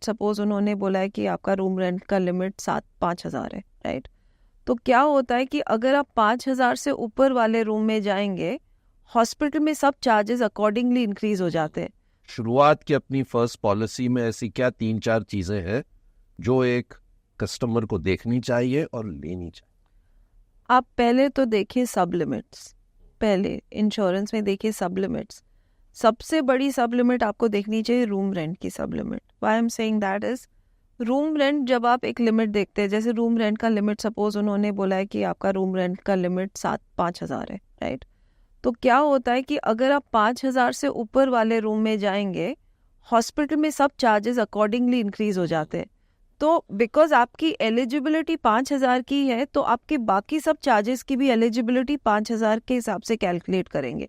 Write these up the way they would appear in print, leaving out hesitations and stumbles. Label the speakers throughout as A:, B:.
A: Suppose उन्होंने बोला है कि आपका रूम रेंट का लिमिट 5,000 है, राइट? तो क्या होता है कि अगर आप 5,000 से ऊपर वाले रूम में जाएंगे, हॉस्पिटल में सब चार्जेस अकॉर्डिंगली इंक्रीज हो जाते हैं।
B: शुरुआत की अपनी फर्स्ट पॉलिसी में ऐसी क्या 3-4 चीजें हैं जो एक कस्टमर को देखनी चाहिए और लेनी चाहिए?
A: आप पहले तो देखिए सब लिमिट्स, पहले इंश्योरेंस में देखिए सब लिमिट्स। सबसे बड़ी सब लिमिट आपको देखनी चाहिए रूम रेंट की सब limit. Why I am saying that is, room rent जब आप एक लिमिट देखते हैं, जैसे रूम रेंट का लिमिट सपोज उन्होंने बोला है कि आपका रूम रेंट का लिमिट 5,000 है, राइट? तो क्या होता है कि अगर आप 5,000 से ऊपर वाले रूम में जाएंगे, हॉस्पिटल में सब चार्जेस अकॉर्डिंगली इंक्रीज हो जाते हैं। तो बिकॉज आपकी एलिजिबिलिटी 5,000 की है, तो आपके बाकी सब चार्जेस की भी एलिजिबिलिटी 5,000 के हिसाब से कैलकुलेट करेंगे।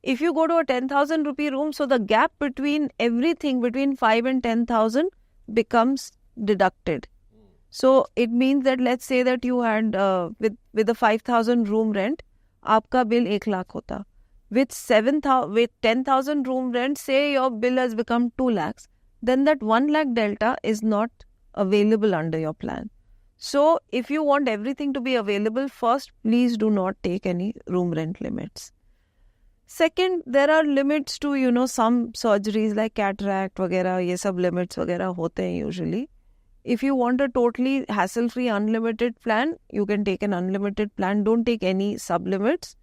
A: If you go to a 10,000 rupee room, so the gap between everything between 5 and 10,000 becomes deducted. So it means that let's say that you had with the 5,000 room rent, आपका bill 1,00,000 होता. With 10,000 room rent, say your bill has become 2 lakhs, then that 1 lakh delta is not available under your plan. So if you want everything to be available, first please do not take any room rent limits. Second, there are limits to some surgeries like cataract वगैरह, ये सब limits वगैरह होते हैं usually. If you want a totally hassle-free unlimited plan, you can take an unlimited plan. Don't take any sub-limits.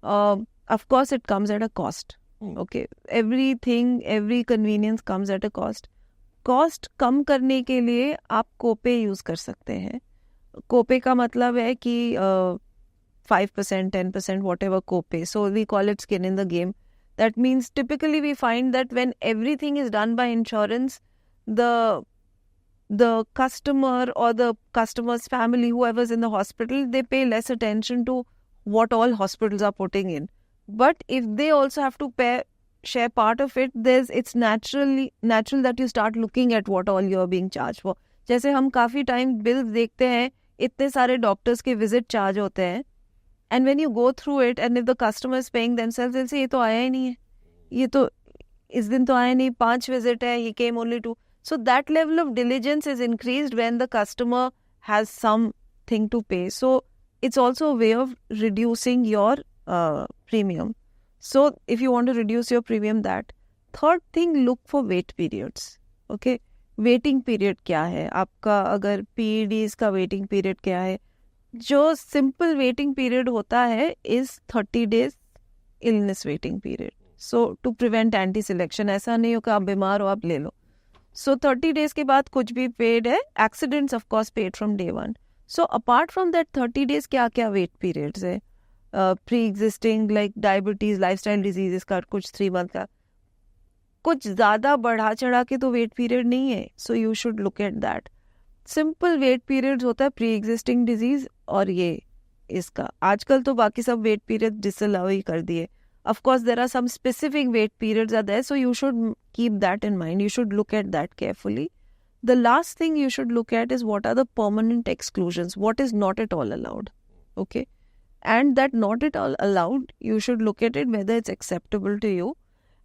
A: Of course, it comes at a cost. Okay, everything, every convenience comes at a cost. Cost कम करने के लिए आप कोपे use कर सकते हैं. कोपे का मतलब है कि 5%, 10%, whatever copay. So we call it skin in the game. That means typically we find that when everything is done by insurance, the customer or the customer's family, whoever's in the hospital, they pay less attention to what all hospitals are putting in. But if they also have to share part of it, it's natural that you start looking at what all you're being charged for. जैसे हम काफ़ी time bills देखते हैं, इतने सारे doctors के visit charge होते हैं, and when you go through it and if the customer is paying themselves, they'll say ये तो आया ही नहीं है, ये तो इस दिन तो आया नहीं, 5 visit है, he came only 2. So that level of diligence is increased when the customer has something to pay. So it's also a way of reducing your premium. So if you want to reduce your premium, that. Third thing, look for wait periods. Okay, waiting period क्या है आपका, अगर PEDs का waiting period क्या है? जो simple waiting period होता है is 30 days illness waiting period. So to prevent anti selection, ऐसा नहीं हो कि आप बीमार हो आप ले लो. सो 30 days के बाद कुछ भी पेड है. Accidents of course paid from day 1. So apart from that 30 days क्या क्या वेट पीरियड्स है? Pre existing like diabetes, lifestyle diseases का कुछ 3 month का, कुछ ज़्यादा बढ़ा चढ़ा के तो वेट पीरियड नहीं है. So you should look at that. Simple wait periods होता है प्री एग्जिस्टिंग डिजीज और ये इसका. आजकल तो बाकी सब वेट पीरियड डिसअलाउ ही कर दिए. Of course there are some specific wait periods are there, so you should keep that in mind. You should look at that carefully. The last thing you should look at is what are the permanent exclusions, what is not at all allowed. Okay, and that not at all allowed, you should look at it whether it's acceptable to you.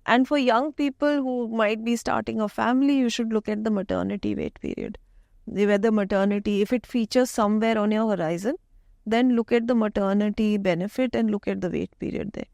A: And for young people who might be starting a family, you should look at the maternity wait period. Whether maternity, if it features somewhere on your horizon, then look at the maternity benefit and look at the wait period there.